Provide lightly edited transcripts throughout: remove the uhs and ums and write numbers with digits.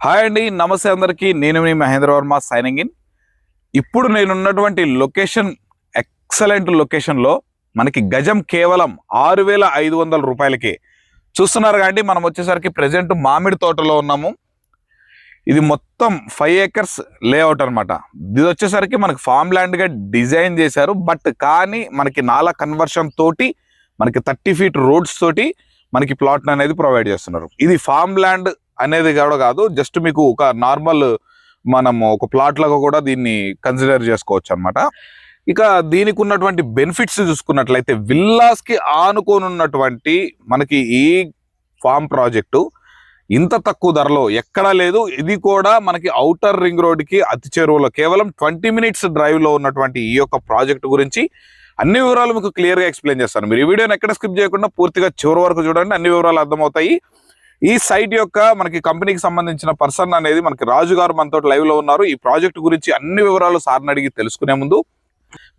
Hi అండి, నమస్తే అందరికీ. నేను మీ మహేంద్ర వర్మ సైనింగ్ ఇన్. ఇప్పుడు నేనున్నటువంటి లొకేషన్ ఎక్సలెంట్ లొకేషన్లో మనకి గజం కేవలం 6,500 రూపాయలకే చూస్తున్నారు. కాబట్టి మనం వచ్చేసరికి ప్రజెంట్ మామిడి తోటలో ఉన్నాము. ఇది మొత్తం 5 ఏకర్స్ లేఅవుట్ అనమాట. ఇది వచ్చేసరికి మనకి ఫామ్ ల్యాండ్గా డిజైన్ చేశారు. బట్ కానీ మనకి నాలా కన్వర్షన్ తోటి మనకి 30 ఫీట్ రోడ్స్ తోటి మనకి ప్లాట్ అనేది ప్రొవైడ్ చేస్తున్నారు. ఇది ఫామ్ ల్యాండ్ అనేది కూడా కాదు, జస్ట్ మీకు ఒక నార్మల్ మనము ఒక ప్లాట్ లాగా కూడా దీన్ని కన్సిడర్ చేసుకోవచ్చు అనమాట. ఇక దీనికి ఉన్నటువంటి బెనిఫిట్స్ చూసుకున్నట్లయితే విల్లాస్ కి ఆనుకొని ఉన్నటువంటి మనకి ఈ ఫామ్ ప్రాజెక్టు ఇంత తక్కువ ధరలో ఎక్కడా లేదు. ఇది కూడా మనకి ఔటర్ రింగ్ రోడ్ కి అతి చేరువలో కేవలం 20 మినిట్స్ డ్రైవ్ లో ఉన్నటువంటి ఈ యొక్క ప్రాజెక్ట్ గురించి అన్ని వివరాలు మీకు క్లియర్ గా ఎక్స్ప్లెయిన్ చేస్తాను. మీరు ఈ వీడియోని ఎక్కడ స్కిప్ చేయకుండా పూర్తిగా చివరి వరకు చూడండి, అన్ని వివరాలు అర్థమవుతాయి. ఈ సైట్ యొక్క మనకి కంపెనీకి సంబంధించిన పర్సన్ అనేది మనకి రాజు గారు మనతో లైవ్ లో ఉన్నారు. ఈ ప్రాజెక్ట్ గురించి అన్ని వివరాలు సార్ని అడిగి తెలుసుకునే ముందు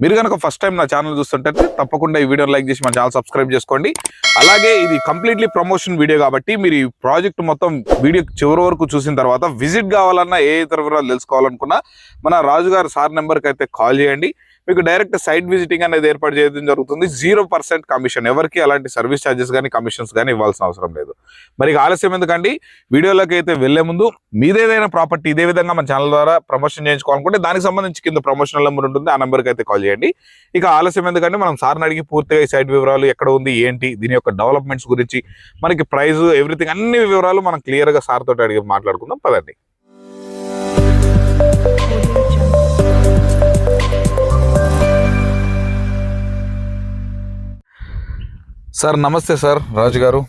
మీరు కనుక ఫస్ట్ టైం నా ఛానల్ చూస్తుంటే తప్పకుండా ఈ వీడియోని లైక్ చేసి మన ఛానల్ సబ్స్క్రైబ్ చేసుకోండి. అలాగే ఇది కంప్లీట్లీ ప్రమోషన్ వీడియో కాబట్టి మీరు ఈ ప్రాజెక్ట్ మొత్తం వీడియో చివరి వరకు చూసిన తర్వాత విజిట్ కావాలన్నా ఏ ఇతర వివరాలు తెలుసుకోవాలనుకున్నా మన రాజు గారు సార్ నెంబర్కి అయితే కాల్ చేయండి. మీకు డైరెక్ట్ సైట్ విజిటింగ్ అనేది ఏర్పాటు చేయడం జరుగుతుంది. 0% కమిషన్, ఎవరికి అలాంటి సర్వీస్ ఛార్జెస్ కానీ కమిషన్స్ కానీ ఇవ్వాల్సిన అవసరం లేదు. మరి ఆలస్యం ఎందుకండి, వీడియోలోకి అయితే వెళ్లే ముందు మీదేదైనా ప్రాపర్టీ ఇదే విధంగా మన ఛానల్ ద్వారా ప్రమోషన్ చేయించుకోవాలనుకుంటే దానికి సంబంధించి కింద ప్రమోషనల్ నెంబర్ ఉంటుంది, ఆ నెంబర్కి అయితే కాల్ చేయండి. ఇక ఆలస్యం ఎందుకంటే మనం సార్ని అడిగి పూర్తిగా ఈ సైట్ వివరాలు ఎక్కడ ఉంది ఏంటి దీని యొక్క డెవలప్మెంట్స్ గురించి మనకి ప్రైస్ ఎవ్రీథింగ్ అన్ని వివరాలు మనం క్లియర్ గా సార్ తోటి అడిగి మాట్లాడుకుందాం. పదండి. సార్ నమస్తే. సార్ రాజు గారు,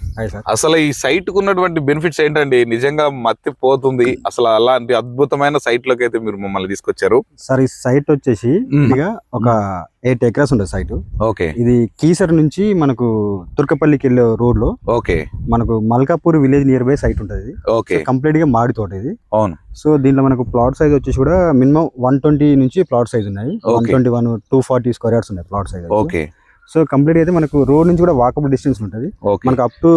అసలు ఈ సైట్ కు ఉన్నటువంటి బెనిఫిట్స్ ఏంటండి? నిజంగా మత్తిపోతుంది. అసలు అలాంటి అద్భుతమైన సైట్ లోకి అయితే మీరు మమ్మల్ని తీసుకొచ్చారు. సార్ ఈ సైట్ వచ్చేసి ఒక 8 ఎకరాస్ ఉంటుంది సైట్. ఓకే. ఇది కీసర్ నుంచి మనకు తుర్కపల్లికి వెళ్ళే రోడ్ లో ఓకే మనకు Malkapur village near by sight ఉంటుంది. ఓకే. కంప్లీట్ గా మాడి తోట ఇది. అవును. సో దీంట్లో మనకు ప్లాట్ సైజ్ వచ్చేసి కూడా మినిమం 120 నుంచి ప్లాట్ సైజ్ ఉన్నాయి. 121 240 స్క్వేర్ యార్డ్స్ ఉన్నాయి plot size. Okay. So complete అయితే మనకు రోడ్ నుంచి కూడా వాకబుల్ డిస్టెన్స్ ఉంటుంది. మనకు అప్ టు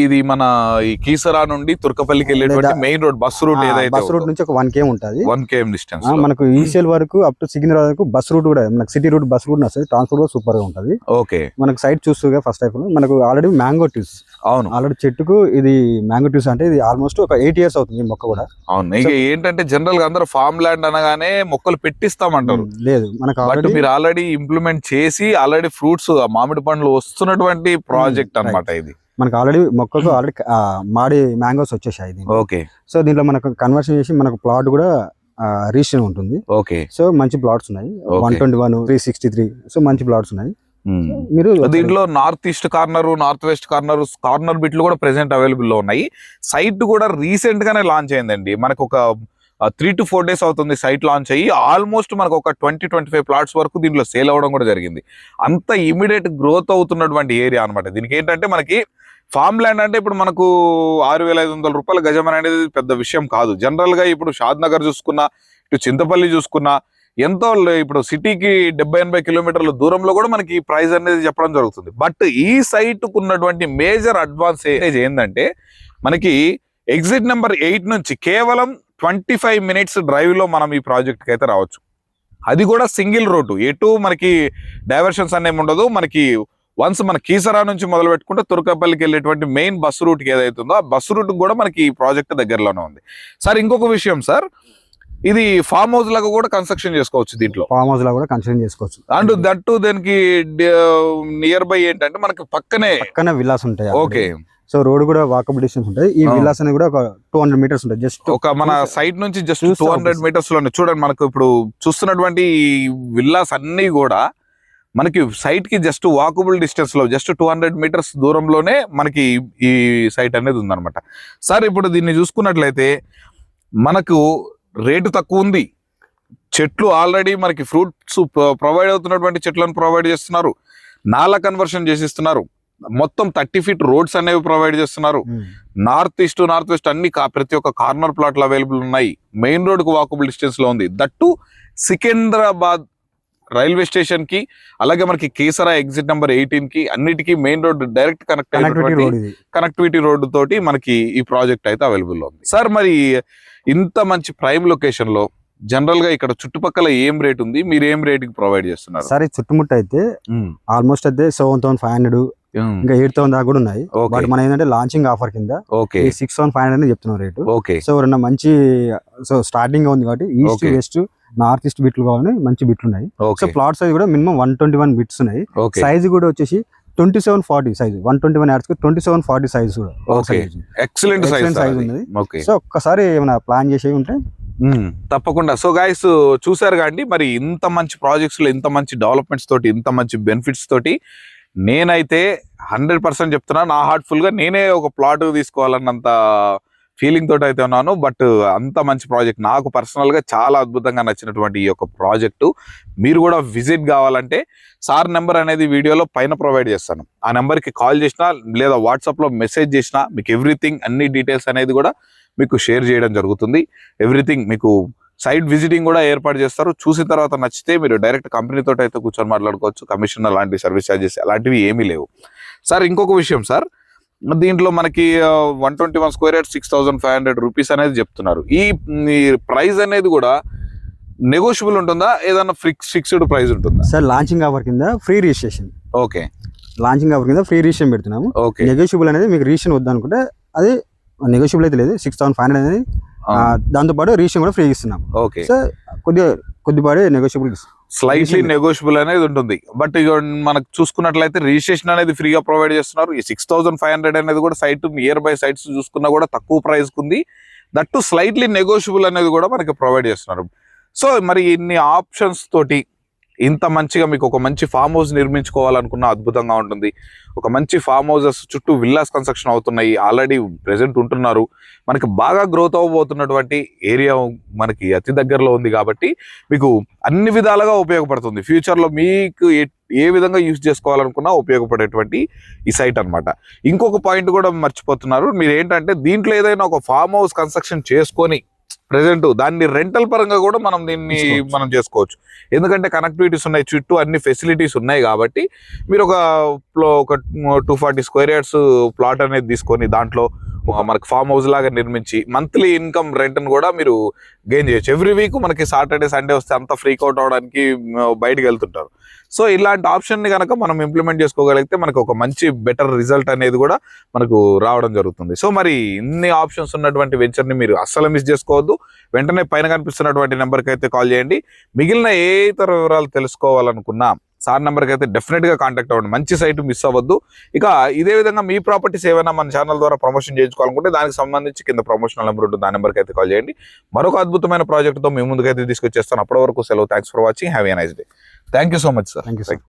ఇది మన ఈ కీసరా నుండి తుర్కపల్లికి వెళ్ళేటువంటి మెయిన్ రోడ్ బస్ రూట్ ఏదైతే బస్ రూట్ నుంచి ఒక 1 km ఉంటుంది. 1 km డిస్టెన్స్. మనకు ఈసీఎల్ వరకు అప్ టు సికింద్రాబాద్ వరకు బస్ రూట్ కూడా మనకు సిటీ రూట్ బస్ రూట్ వస్తుంది. ట్రాన్స్పోర్ట్ కూడా సూపర్ గా ఉంటుంది. ఓకే. మనకు సైట్ చూస్తుగా ఫస్ట్ టైప్ మనకు ఆల్రెడీ మ్యాంగో ట్రీస్. అవును. ఆల్రెడీ చెట్టుకు ఇది మ్యాంగో ట్రీస్ అంటే ఇది ఆల్మోస్ట్ ఒక 8 years అవుతుంది మొక్క కూడా. అవును. ఇక ఏంటంటే జనరల్ గా అందరూ ఫార్మ్ ల్యాండ్ అనగానే మొక్కలు పెట్టిస్తామంటారు. లేదు, మనకు మీరు ఆల్రెడీ ఇంప్లిమెంట్ చేసి ఆల్రెడీ ఫ్రూట్స్ మామిడి పండ్లు వస్తున్నటువంటి ప్రాజెక్ట్ అన్నమాట ఇది. మనకు ఆల్రెడీ మొక్కకు ఆల్రెడీ మాడి మ్యాంగోస్ వచ్చేసాయి. ఓకే. సో దీంట్లో మనకు కన్వర్షన్ చేసి మనకు ప్లాట్ కూడా రిజిస్ట్రేషన్ ఉంటుంది. ఓకే. సో మంచి ప్లాట్స్ ఉన్నాయి. 121 363. సో మంచి ప్లాట్స్ ఉన్నాయి. మీరు దీంట్లో north east corner, north west corner బిట్లు కూడా ప్రెసెంట్ అవైలబుల్ లో ఉన్నాయి. సైట్ కూడా రీసెంట్ గానే లాంచ్ అయిందండి. మనకు ఒక 3 to 4 days అవుతుంది సైట్ లాంచ్ అయ్యి. ఆల్మోస్ట్ మనకు ఒక 20-25 ప్లాట్స్ వరకు దీంట్లో సేల్ అవ్వడం కూడా జరిగింది. అంత ఇమీడియట్ గ్రోత్ అవుతున్నటువంటి ఏరియా అనమాట. దీనికి ఏంటంటే మనకి ఫామ్ ల్యాండ్ అంటే ఇప్పుడు మనకు 6,500 రూపాయల గజం అనేది పెద్ద విషయం కాదు. జనరల్ గా ఇప్పుడు షాద్ నగర్ చూసుకున్నా, ఇటు చింతపల్లి చూసుకున్నా, ఎంతో ఇప్పుడు సిటీకి 70-80 కిలోమీటర్ల దూరంలో కూడా మనకి ప్రైస్ అనేది చెప్పడం జరుగుతుంది. బట్ ఈ సైట్ కు ఉన్నటువంటి మేజర్ అడ్వాంటేజ్ ఏంటంటే మనకి ఎగ్జిట్ నెంబర్ 8 నుంచి కేవలం 25 మినిట్స్ డ్రైవ్ లో మనం ఈ ప్రాజెక్ట్ కి అయితే రావచ్చు. అది కూడా సింగిల్ రోడ్డు, ఎటు మనకి డైవర్షన్స్ అనేవి ఉండదు. మనకి వన్స్ మన కీసరా నుంచి మొదలు పెట్టుకుంటే తుర్కపల్లికి వెళ్ళేటువంటి మెయిన్ బస్ రూట్ కి ఏదైతుందో ఆ బస్ రూట్ కూడా మనకి ఈ ప్రాజెక్ట్ దగ్గరలోనే ఉంది. సార్ ఇంకొక విషయం సార్, ఇది ఫామ్ హౌస్ లాగా కూడా కన్స్ట్రక్షన్ చేసుకోవచ్చు. దీంట్లో ఫామ్ హౌస్ లాగా కూడా కన్స్ట్రక్షన్ చేసుకోవచ్చు. అండ్ దట్టు దానికి నియర్ బై ఏంటంటే మనకి పక్కనే విల్లాస్ ఉంటాయి. ఓకే. సో రోడ్ కూడా వాకబుల్ డిస్టెన్స్ ఉంటాయి. ఈ విల్లాస్ అనేది కూడా ఒక 200 meters ఉంటాయి. జస్ట్ ఒక మన సైడ్ నుంచి జస్ట్ 200 meters లోనే చూడండి. మనకు ఇప్పుడు చూస్తున్నటువంటి విల్లాస్ అన్ని కూడా మనకి సైట్ కి జస్ట్ వాకబుల్ డిస్టెన్స్ లో జస్ట్ 200 meters దూరంలోనే మనకి ఈ సైట్ అనేది ఉందన్నమాట. సార్ ఇప్పుడు దీన్ని చూసుకున్నట్లయితే మనకు రేటు తక్కువ ఉంది. చెట్లు ఆల్రెడీ మనకి ఫ్రూట్స్ ప్రొవైడ్ అవుతున్నటువంటి చెట్లను ప్రొవైడ్ చేస్తున్నారు. నాలా కన్వర్షన్ చేసిస్తున్నారు. మొత్తం 30 feet రోడ్స్ అనేవి ప్రొవైడ్ చేస్తున్నారు. నార్త్ ఈస్ట్ నార్త్ వెస్ట్ అన్ని ప్రతి ఒక్క కార్నర్ ప్లాట్లు అవైలబుల్ ఉన్నాయి. మెయిన్ రోడ్ కు వాకబుల్ డిస్టెన్స్ లో ఉంది. దట్టు సికింద్రాబాద్ రైల్వే స్టేషన్ కి అలాగే మనకి కేసరా ఎగ్జిట్ నెంబర్ 18 కి అన్నిటికీ main road direct connectivity road ఇది. కనెక్టివిటీ రోడ్డు తోటి మనకి ఈ ప్రాజెక్ట్ అయితే అవైలబుల్ ఉంది సార్. మరి ఇంత మంచి ప్రైమ్ లొకేషన్ లో జనరల్ గా ఇక్కడ చుట్టుపక్కల ఏం రేట్ ఉంది, మీరు ఏం రేట్ కి ప్రొవైడ్ చేస్తున్నారు? సరే చుట్టుముట్టు అయితే ఆల్మోస్ట్ అయితే 7,500 ఇంకా 8,000 దాకా కూడా ఉన్నాయి. బట్ మన ఏంటంటే లాంచింగ్ ఆఫర్ కింద 6,500 చెప్తున్నాం రేటు. సో ఎవరన్నా మంచి స్టార్టింగ్ ఉంది కాబట్టి ఈస్ట్ వెస్ట్ నార్త్ ఈస్ట్ బిట్లు కావాలని మంచి బిట్లు ఉన్నాయి. సో ప్లాట్ సైజ్ కూడా మినిమం 121 బిట్స్ ఉన్నాయి. సైజ్ కూడా వచ్చేసి 2740 సైజ్, 121 యాడ్స్ 2740 సైజ్ కూడా ఎక్సలెంట్ సైజ్ ఉన్నది. సో ఒక్కసారి ఏమైనా ప్లాన్ చేసేవి ఉంటే తప్పకుండా. సో గైస్ చూసారు కాండి, మరి ఇంత మంచి ప్రాజెక్ట్స్ లో ఇంత మంచి డెవలప్మెంట్స్ తోటి ఇంత మంచి బెనిఫిట్స్ తోటి నేనైతే 100% చెప్తున్నా, నా హార్ట్ఫుల్ గా నేనే ఒక ప్లాట్ తీసుకోవాలన్నంత ఫీలింగ్ తోటి అయితే ఉన్నాను. బట్ అంత మంచి ప్రాజెక్ట్ నాకు పర్సనల్ గా చాలా అద్భుతంగా నచ్చినటువంటి ఈ యొక్క ప్రాజెక్టు. మీరు కూడా విజిట్ కావాలంటే సార్ నెంబర్ అనేది వీడియోలో పైన ప్రొవైడ్ చేస్తాను. ఆ నెంబర్కి కాల్ చేసినా లేదా వాట్సాప్లో మెసేజ్ చేసినా మీకు ఎవ్రీథింగ్ అన్ని డీటెయిల్స్ అనేది కూడా మీకు షేర్ చేయడం జరుగుతుంది. ఎవ్రీథింగ్ మీకు సైట్ విజిటింగ్ కూడా ఏర్పాటు చేస్తారు. చూసిన తర్వాత నచ్చితే మీరు డైరెక్ట్ కంపెనీతో అయితే కూర్చొని మాట్లాడుకోవచ్చు. కమిషన్ అలాంటి సర్వీస్ ఛార్జెస్ అలాంటివి ఏమీ లేవు సార్. ఇంకొక విషయం సార్, దీంట్లో మనకి 121 స్క్వేర్ యార్డ్ 6,500 రూపీస్ అనేది చెప్తున్నారు. ఈ ప్రైస్ అనేది కూడా నెగోషియబుల్ ఉంటుందా, ఏదన్నా ఫిక్స్డ్ ప్రైస్ ఉంటుందా? సార్ లాంచింగ్ ఆఫర్ కింద free registration. Okay, launching offer కింద ఫ్రీ రిజిస్ట్రేషన్ పెడుతున్నాము. నెగోషియబుల్ అనేది మీకు రిజిస్ట్రేషన్ వద్దనుకుంటే అది నెగోషియబుల్ అయితే లేదు. 6,500 అనేది దాంతో పాటు రిజిస్ట్రేషన్ కూడా ఫ్రీ ఇస్తున్నాం. ఓకే, సో కొద్దిపాటి నెగోషియబుల్ స్లైట్లీ నెగోషియబుల్ అనేది ఉంటుంది. బట్ ఇక మనకు చూసుకున్నట్లయితే రిజిస్ట్రేషన్ అనేది ఫ్రీగా ప్రొవైడ్ చేస్తున్నారు. ఈ 6,500 అనేది కూడా సైట్ నియర్ బై సైట్స్ చూసుకున్నా కూడా తక్కువ ప్రైస్ ఉంది. దట్టు స్లైట్లీ నెగోషియబుల్ అనేది కూడా మనకి ప్రొవైడ్ చేస్తున్నారు. సో మరి ఇన్ని ఆప్షన్స్ తోటి ఇంత మంచిగా మీకు ఒక మంచి ఫామ్ హౌస్ నిర్మించుకోవాలనుకున్న అద్భుతంగా ఉంటుంది. ఒక మంచి ఫామ్ హౌసెస్ చుట్టూ విల్లాస్ కన్స్ట్రక్షన్ అవుతున్నాయి, ఆల్రెడీ ప్రెసెంట్ ఉంటున్నారు. మనకి బాగా గ్రోత్ అవ్వబోతున్నటువంటి ఏరియా మనకి అతి దగ్గరలో ఉంది కాబట్టి మీకు అన్ని విధాలుగా ఉపయోగపడుతుంది. ఫ్యూచర్లో మీకు ఏ విధంగా యూజ్ చేసుకోవాలనుకున్నా ఉపయోగపడేటువంటి ఈ సైట్ అన్నమాట. ఇంకొక పాయింట్ కూడా మర్చిపోతున్నారు మీరు, ఏంటంటే దీంట్లో ఏదైనా ఒక ఫామ్ హౌస్ కన్స్ట్రక్షన్ చేసుకొని ప్రెసెంట్ దాన్ని రెంటల్ పరంగా కూడా మనం చేసుకోవచ్చు. ఎందుకంటే కనెక్టివిటీస్ ఉన్నాయి, చుట్టూ అన్ని ఫెసిలిటీస్ ఉన్నాయి కాబట్టి మీరు ఒక 240 స్క్వేర్ యార్డ్స్ ప్లాట్ అనేది తీసుకొని దాంట్లో మనకి ఫామ్ హౌస్ లాగా నిర్మించి మంత్లీ ఇన్కమ్ రెంట్ని కూడా మీరు గెయిన్ చేయొచ్చు. ఎవ్రీ వీక్ మనకి సాటర్డే సండే వస్తే అంతా ఫ్రీక్ అవుట్ అవడానికి బయటకు వెళ్తుంటారు. సో ఇలాంటి ఆప్షన్ని కనుక మనం ఇంప్లిమెంట్ చేసుకోగలిగితే మనకు ఒక మంచి బెటర్ రిజల్ట్ అనేది కూడా మనకు రావడం జరుగుతుంది. సో మరి ఇన్ని ఆప్షన్స్ ఉన్నటువంటి వెంచర్ని మీరు అస్సలు మిస్ చేసుకోవద్దు. వెంటనే పైన కనిపిస్తున్నటువంటి నెంబర్కి అయితే కాల్ చేయండి. మిగిలిన ఏ ఇతర వివరాలు తెలుసుకోవాలనుకున్నా సార్ నెంబర్కి అయితే డెఫినెట్గా కాంటాక్ట్ అవ్వండి. మంచి సైట్ మిస్ అవ్వద్దు. ఇక ఇదే విధంగా మీ ప్రాపర్టీస్ ఏమైనా మన ఛానల్ ద్వారా ప్రమోషన్ చేయించుకోవాలనుకుంటే దానికి సంబంధించి కింద ప్రమోషనల్ నెంబర్ ఉంటుంది, ఆ నెంబర్కి అయితే కాల్ చేయండి. మరొక అద్భుతమైన ప్రాజెక్ట్తో మీ ముందుకైతే తీసుకొచ్చేస్తాను. అప్పటి వరకు సెలవు. Thanks for watching. Have a nice day. Thank you so much sir. Thank you sir.